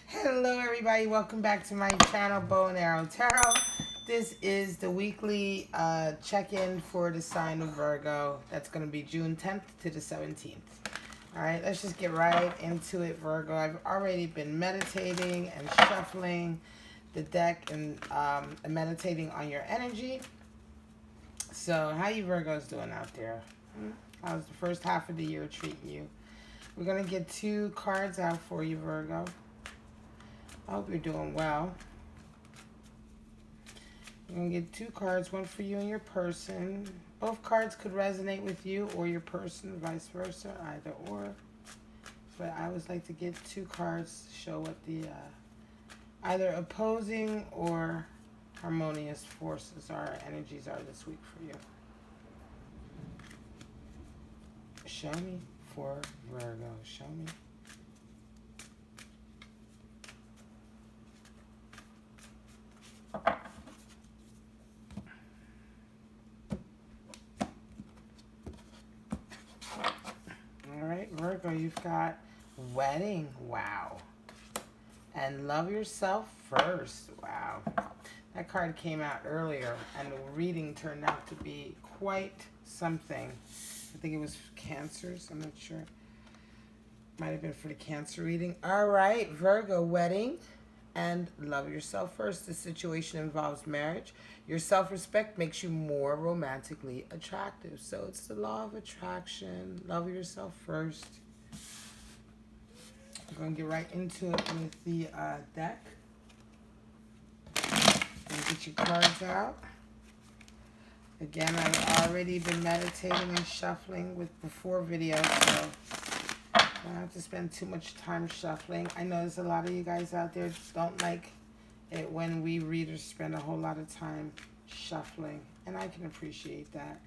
Hello everybody, welcome back to my channel, Bow and Arrow Tarot. This is the weekly check-in for the sign of Virgo. That's going to be June 10th to the 17th. Alright, let's just get right into it, Virgo. I've already been meditating and shuffling the deck and meditating on your energy. So, how you Virgos doing out there? How's the first half of the year treating you? We're going to get 2 cards out for you, Virgo. I hope you're doing well. You're going to get 2 cards, one for you and your person. Both cards could resonate with you or your person, vice versa, either or. But I always like to get 2 cards to show what the either opposing or harmonious forces are, energies are this week for you. Show me for Virgo. Show me. Alright, Virgo, you've got wedding. Wow. And love yourself first. Wow. That card came out earlier, and the reading turned out to be quite something. I think it was Cancers. I'm not sure. Might have been for the Cancer reading. Alright, Virgo, wedding. And love yourself first. This situation involves marriage. Your self-respect makes you more romantically attractive. So it's the law of attraction. Love yourself first. I'm going to get right into it with the deck. And get your cards out. Again, I've already been meditating and shuffling with before videos, so I don't have to spend too much time shuffling. I know there's a lot of you guys out there don't like it when we readers spend a whole lot of time shuffling, and I can appreciate that.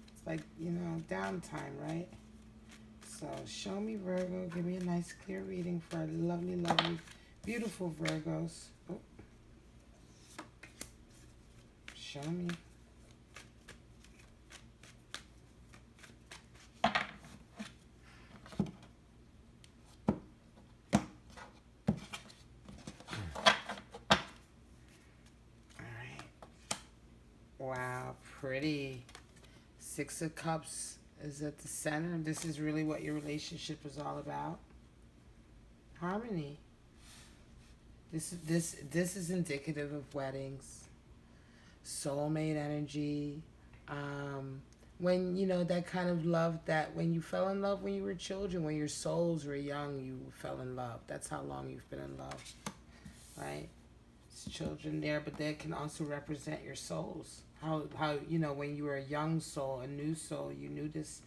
It's like, you know, downtime, right? So show me, Virgo. Give me a nice clear reading for our lovely, lovely, beautiful Virgos. Oh. Show me. Wow, pretty. 6 of Cups is at the center. This is really what your relationship is all about. Harmony. This is indicative of weddings. Soulmate energy. When, you know, that kind of love that when you fell in love when you were children, when your souls were young, you fell in love. That's how long you've been in love, right? Children there, but they can also represent your souls. How you know, when you were a young soul, a new soul, you knew this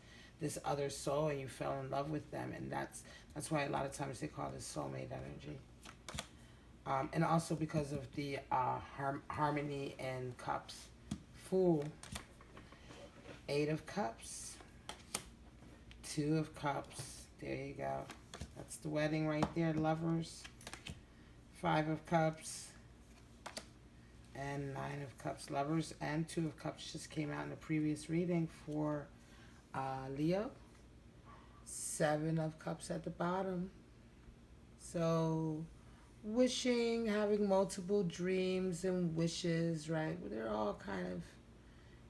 other soul and you fell in love with them, and that's why a lot of times they call this soulmate energy. And also because of the harmony and cups. Fool. 8 of Cups. 2 of Cups. There you go. That's the wedding right there, lovers. 5 of Cups. And 9 of Cups, lovers, and 2 of Cups just came out in the previous reading for Leo. 7 of Cups at the bottom. So, wishing, having multiple dreams and wishes, right? They're all kind of,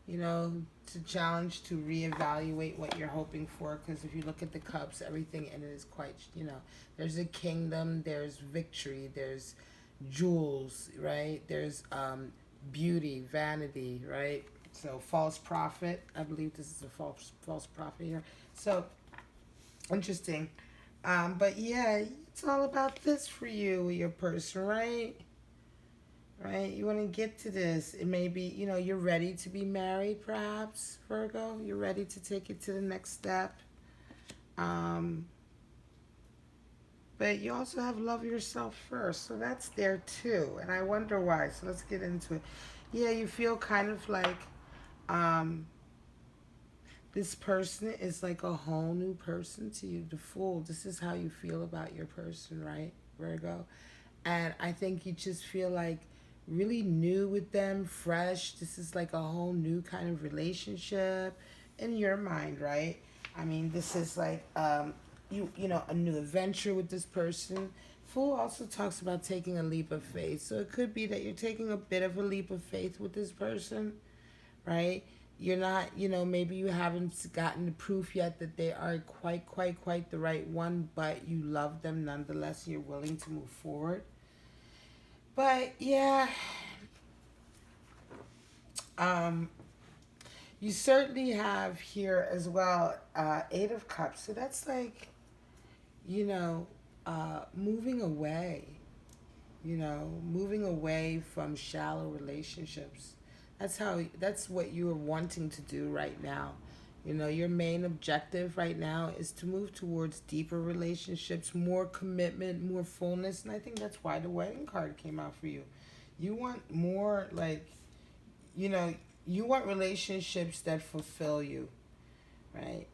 you know, to challenge to reevaluate what you're hoping for. Because if you look at the Cups, everything in it is quite, you know, there's a kingdom, there's victory, there's jewels, right? There's beauty, vanity, right? So false prophet. I believe this is a false prophet here. So interesting. But yeah, it's all about this for you, your person, right? Right? You want to get to this. It may be, you know, you're ready to be married, perhaps, Virgo. You're ready to take it to the next step. But you also have love yourself first. So that's there too. And I wonder why. So let's get into it. Yeah, you feel kind of like this person is like a whole new person to you. The Fool. This is how you feel about your person, right, Virgo? And I think you just feel like really new with them, fresh. This is like a whole new kind of relationship in your mind, right? I mean, this is like you know, a new adventure with this person. Fool also talks about taking a leap of faith. So it could be that you're taking a bit of a leap of faith with this person, right? You're not, maybe you haven't gotten the proof yet that they are quite the right one, but you love them nonetheless. You're willing to move forward. But yeah, you certainly have here as well, Eight of Cups. So that's like, moving away, moving away from shallow relationships. That's what you are wanting to do right now. Your main objective right now is to move towards deeper relationships, more commitment, more fullness. And I think that's why the wedding card came out for you. You want more, like, you know, you want relationships that fulfill you, right?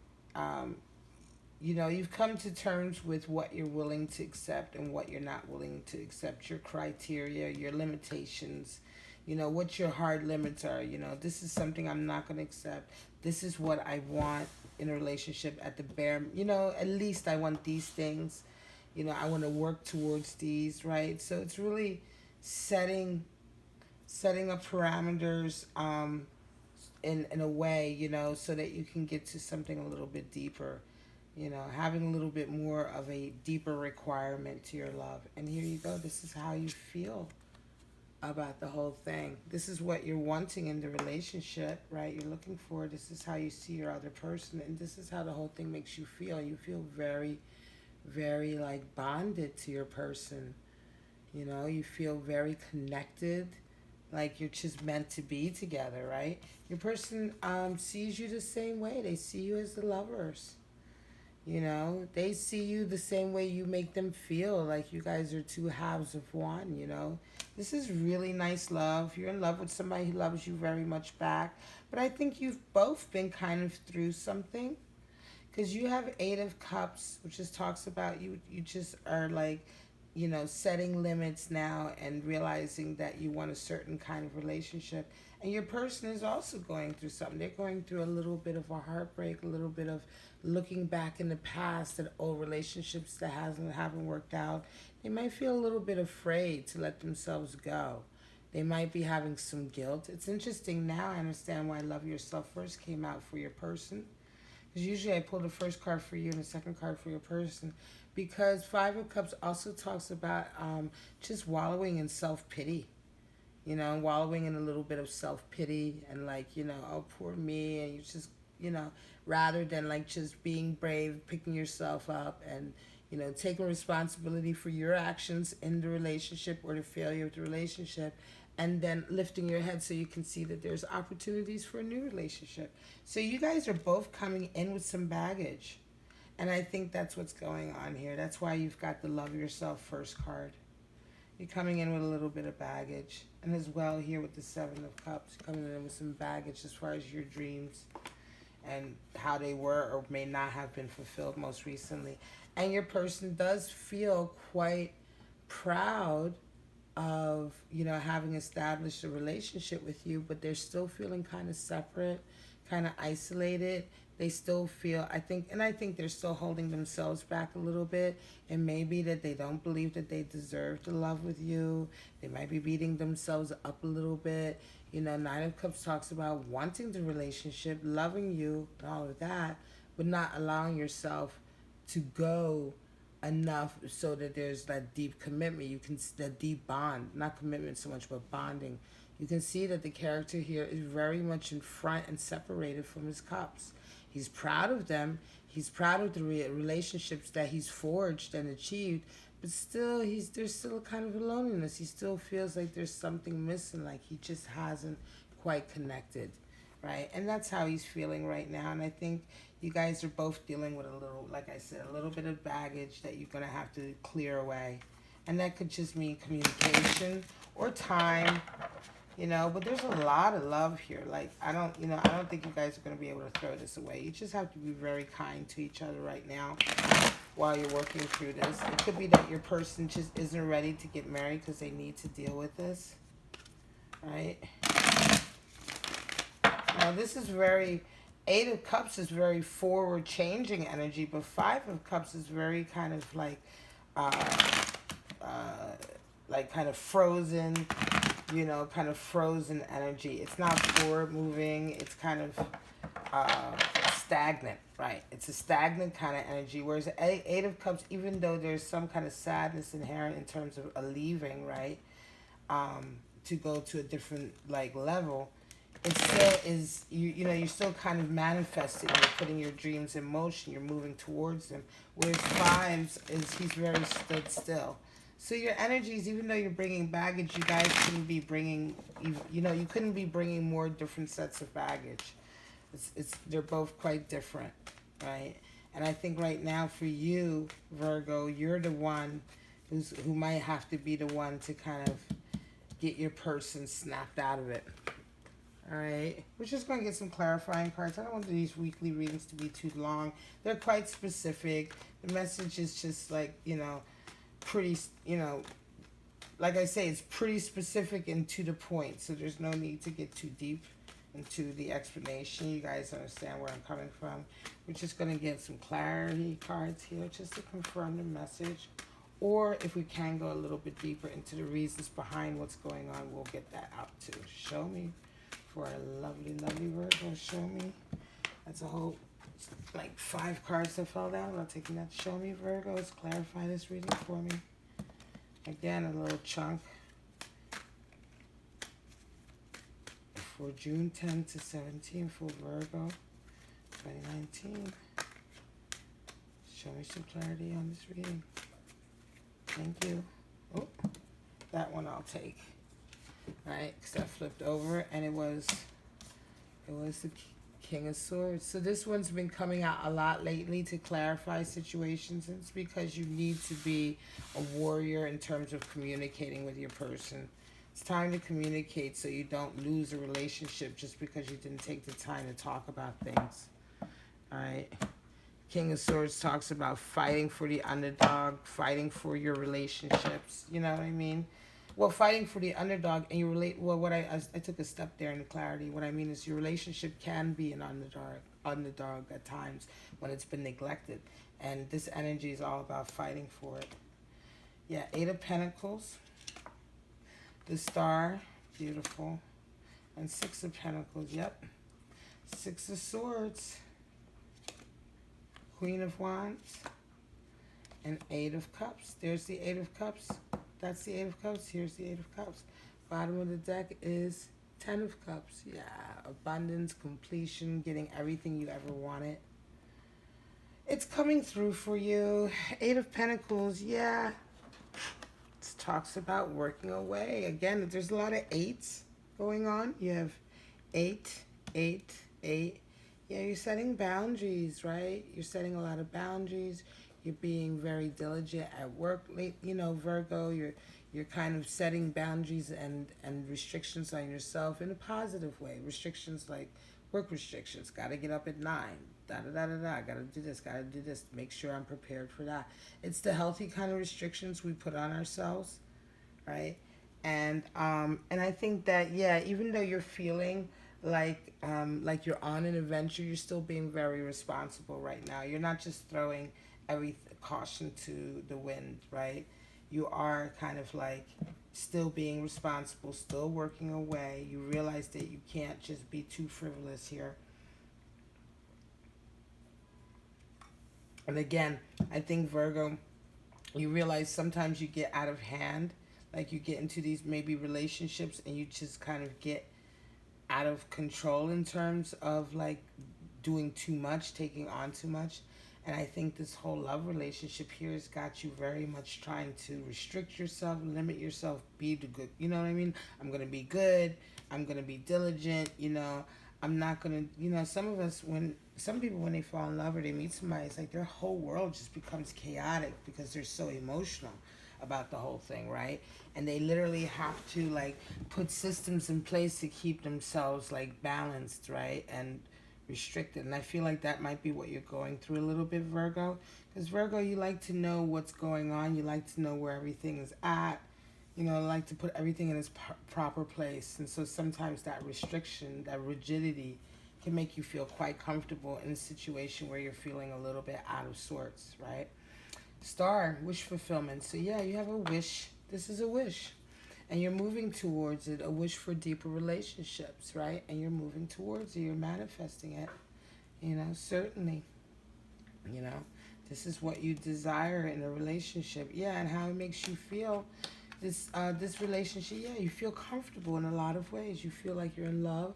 You've come to terms with what you're willing to accept and what you're not willing to accept, your criteria, your limitations, what your hard limits are. This is something I'm not going to accept. This is what I want in a relationship at the bare, at least I want these things. I want to work towards these, right? So it's really setting up parameters in a way, so that you can get to something a little bit deeper. Having a little bit more of a deeper requirement to your love. And here you go. This is how you feel about the whole thing. This is what you're wanting in the relationship, right? You're looking for. This is how you see your other person. And this is how the whole thing makes you feel. You feel very, very like bonded to your person. You feel very connected, like you're just meant to be together, right? Your person sees you the same way. They see you as the lovers. They see you the same way you make them feel, like you guys are two halves of one. This is really nice love. You're in love with somebody who loves you very much back. But I think you've both been kind of through something, because you have Eight of Cups, which just talks about you just are like, setting limits now and realizing that you want a certain kind of relationship. And your person is also going through something. They're going through a little bit of a heartbreak, a little bit of looking back in the past at old relationships that haven't worked out. They might feel a little bit afraid to let themselves go. They might be having some guilt. It's interesting now. I understand why Love Yourself first came out for your person. Because usually I pull the first card for you and the second card for your person. Because Five of Cups also talks about just wallowing in self-pity. Wallowing in a little bit of self-pity and like, oh, poor me. And you just, rather than like just being brave, picking yourself up and, taking responsibility for your actions in the relationship or the failure of the relationship, and then lifting your head so you can see that there's opportunities for a new relationship. So you guys are both coming in with some baggage. And I think that's what's going on here. That's why you've got the Love Yourself first card. You're coming in with a little bit of baggage. And as well here with the Seven of Cups, coming in with some baggage as far as your dreams and how they were or may not have been fulfilled most recently. And your person does feel quite proud of, having established a relationship with you, but they're still feeling kind of separate, kind of isolated. They still feel, I think they're still holding themselves back a little bit. It may be that they don't believe that they deserve to love with you. They might be beating themselves up a little bit. Nine of Cups talks about wanting the relationship, loving you, and all of that, but not allowing yourself to go enough so that there's that deep commitment. That deep bond, not commitment so much, but bonding. You can see that the character here is very much in front and separated from his cups. He's proud of them. He's proud of the relationships that he's forged and achieved, but still, there's still kind of a loneliness. He still feels like there's something missing, like he just hasn't quite connected, right? And that's how he's feeling right now. And I think you guys are both dealing with a little, like I said, a little bit of baggage that you're going to have to clear away. And that could just mean communication or time. But there's a lot of love here. Like, I don't think you guys are going to be able to throw this away. You just have to be very kind to each other right now while you're working through this. It could be that your person just isn't ready to get married because they need to deal with this, right? Now, this is Eight of Cups is very forward changing energy, but Five of Cups is very kind of like, like kind of frozen, you know, kind of frozen energy. It's not forward moving. It's kind of stagnant, right? It's a stagnant kind of energy. Whereas Eight of Cups, even though there's some kind of sadness inherent in terms of a leaving, right? To go to a different like level, it still is, you know, you're still kind of manifesting, you're putting your dreams in motion, you're moving towards them. Whereas Fives is, he's very stood still. So your energies, even though you're bringing baggage, you guys couldn't be bringing, you know, you couldn't be bringing more different sets of baggage. They're both quite different, right? And I think right now for you, Virgo, you're the one who might have to be the one to kind of get your person snapped out of it. All right, we're just going to get some clarifying cards. I don't want these weekly readings to be too long. They're quite specific. The message is just like, you know, pretty, you know, like I say, it's pretty specific and to the point. So there's no need to get too deep into the explanation. You guys understand where I'm coming from. We're just going to get some clarity cards here just to confirm the message. Or if we can go a little bit deeper into the reasons behind what's going on, we'll get that out too. Show me. For a lovely, lovely Virgo, show me. That's a whole, like 5 cards that fell down. I'm not taking that. Show me, Virgos. Clarify this reading for me. Again, a little chunk. For June 10th to 17th for Virgo, 2019. Show me some clarity on this reading. Thank you. Oh, that one I'll take. Right, because that flipped over, and it was the King of Swords. So this one's been coming out a lot lately to clarify situations. It's because you need to be a warrior in terms of communicating with your person. It's time to communicate so you don't lose a relationship just because you didn't take the time to talk about things. All right. King of Swords talks about fighting for the underdog, fighting for your relationships. You know what I mean? Well, fighting for the underdog, and you relate. Well, what I took a step there in the clarity. What I mean is your relationship can be an underdog at times when it's been neglected, and this energy is all about fighting for it. Yeah, 8 of Pentacles, the Star, beautiful, and 6 of Pentacles. Yep, 6 of Swords, Queen of Wands, and 8 of Cups. There's the 8 of Cups. That's the 8 of Cups. Here's the 8 of Cups. Bottom of the deck is 10 of Cups. Yeah, abundance, completion, getting everything you ever wanted. It's coming through for you. 8 of Pentacles, yeah. It talks about working away. Again, there's a lot of 8s going on. You have 8, 8, 8. Yeah, you're setting boundaries, right? You're setting a lot of boundaries. You're being very diligent at work. You know, Virgo, you're kind of setting boundaries and restrictions on yourself in a positive way. Restrictions like work restrictions. Got to get up at 9. Da-da-da-da-da. Got to do this. Got to do this. Make sure I'm prepared for that. It's the healthy kind of restrictions we put on ourselves, right? And I think that, yeah, even though you're feeling like you're on an adventure, you're still being very responsible right now. You're not just throwing every caution to the wind, right? You are kind of like still being responsible, still working away. You realize that you can't just be too frivolous here. And again, I think Virgo, you realize sometimes you get out of hand, like you get into these maybe relationships and you just kind of get out of control in terms of like doing too much, taking on too much. And I think this whole love relationship here has got you very much trying to restrict yourself, limit yourself, be the good. You know what I mean? I'm going to be good. I'm going to be diligent. You know, I'm not going to, you know, some people, when they fall in love or they meet somebody, it's like their whole world just becomes chaotic because they're so emotional about the whole thing, right? And they literally have to like put systems in place to keep themselves like balanced, right? And restricted. And I feel like that might be what you're going through a little bit, Virgo. Because Virgo, you like to know what's going on. You like to know where everything is at. You know, like to put everything in its proper place. And so sometimes that restriction, that rigidity can make you feel quite comfortable in a situation where you're feeling a little bit out of sorts, right? Star, wish fulfillment. So yeah, you have a wish. This is a wish. And you're moving towards it, a wish for deeper relationships, right? And you're moving towards it, you're manifesting it, certainly. You know, this is what you desire in a relationship. Yeah, and how it makes you feel. This relationship, yeah, you feel comfortable in a lot of ways. You feel like you're in love,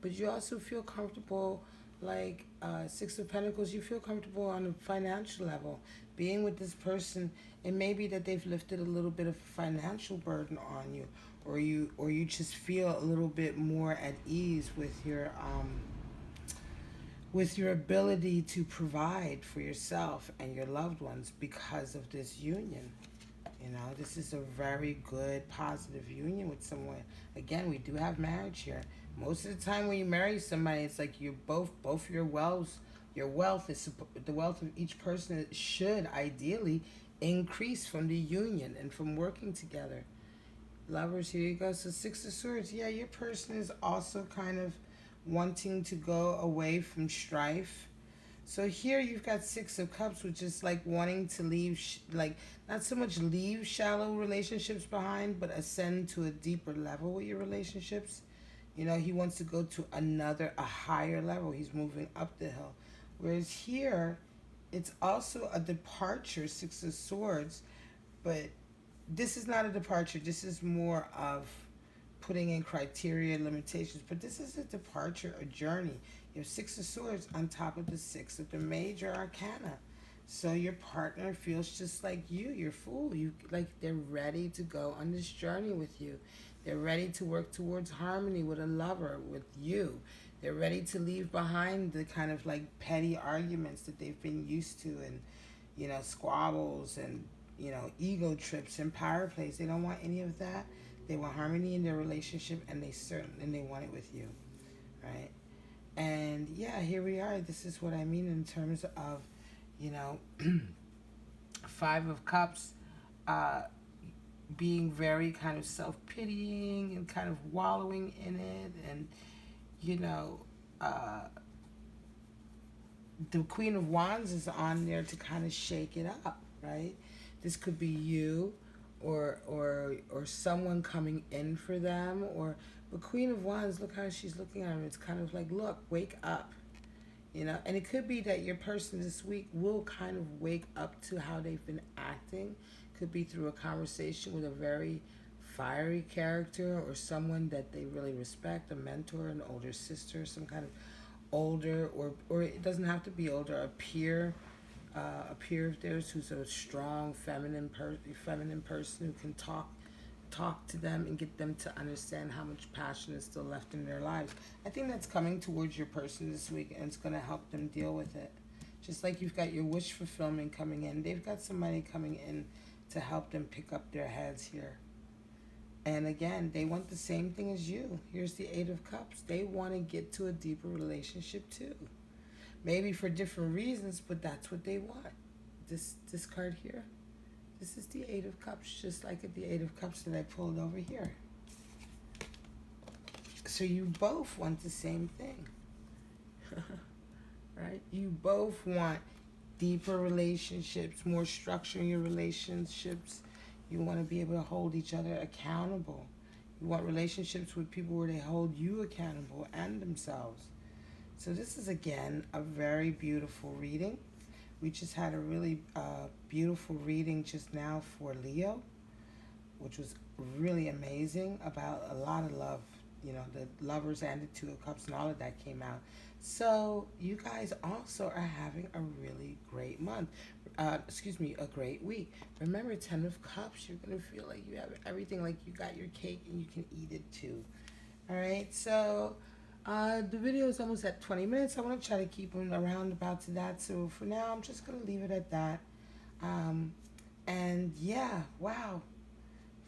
but you also feel comfortable, like Six of Pentacles. You feel comfortable on a financial level, being with this person. It may be that they've lifted a little bit of financial burden on you, or you just feel a little bit more at ease with your ability to provide for yourself and your loved ones because of this union. This is a very good, positive union with someone. Again, we do have marriage here. Most of the time when you marry somebody, it's like you both your wealth is the wealth of each person should ideally increase from the union and from working together. Lovers, here you go. So Six of Swords. Yeah, your person is also kind of wanting to go away from strife. So here you've got Six of Cups, which is like wanting to leave, like not so much leave shallow relationships behind, but ascend to a deeper level with your relationships. He wants to go to a higher level. He's moving up the hill. Whereas here, it's also a departure, Six of Swords, but this is not a departure. This is more of putting in criteria, limitations, but this is a departure, a journey. You have Six of Swords on top of the Six of the Major Arcana. So your partner feels just like you're full. They're ready to go on this journey with you. They're ready to work towards harmony with a lover, with you. They're ready to leave behind the kind of like petty arguments that they've been used to, and squabbles and ego trips and power plays. They don't want any of that. They want harmony in their relationship, and they want it with you, right? And yeah, here we are. This is what I mean in terms of, Five of Cups, being very kind of self-pitying and kind of wallowing in it, and the Queen of Wands is on there to kind of shake it up, right? This could be you, or someone coming in for them, but Queen of Wands, look how she's looking at him. It's kind of like, look, wake up, and it could be that your person this week will kind of wake up to how they've been acting. Could be through a conversation with a very fiery character, or someone that they really respect, a mentor, an older sister, some kind of older, or it doesn't have to be older, a peer of theirs who's a strong feminine person who can talk to them and get them to understand how much passion is still left in their lives. I think that's coming towards your person this week, and it's going to help them deal with it. Just like you've got your wish fulfillment coming in, they've got somebody coming in to help them pick up their heads here. And again, they want the same thing as you. Here's the Eight of Cups. They want to get to a deeper relationship too. Maybe for different reasons, but that's what they want. This card here, this is the Eight of Cups, just like the Eight of Cups that I pulled over here. So you both want the same thing, right? You both want deeper relationships, more structure in your relationships. You want to be able to hold each other accountable. You want relationships with people where they hold you accountable and themselves. So this is, again, a very beautiful reading. We just had a really beautiful reading just now for Leo, which was really amazing, about a lot of love. The Lovers and the Two of Cups and all of that came out. So you guys also are having a really great month. A great week. Remember, 10 of Cups, you're going to feel like you have everything, like you got your cake and you can eat it too. All right, so the video is almost at 20 minutes. I want to try to keep them around about to that. So for now, I'm just going to leave it at that. And yeah, wow,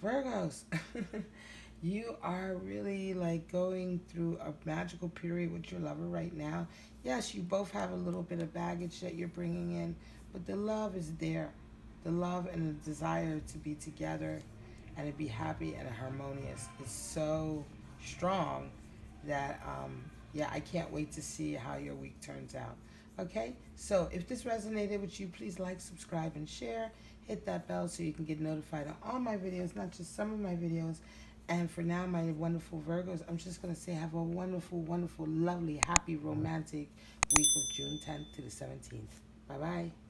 Virgos. You are really like going through a magical period with your lover right now. Yes, you both have a little bit of baggage that you're bringing in, but the love is there. The love and the desire to be together and to be happy and harmonious is so strong that, yeah, I can't wait to see how your week turns out. Okay? So if this resonated with you, please like, subscribe, and share. Hit that bell so you can get notified on all my videos, not just some of my videos. And for now, my wonderful Virgos, I'm just going to say have a wonderful, wonderful, lovely, happy, romantic week of June 10th to the 17th. Bye-bye.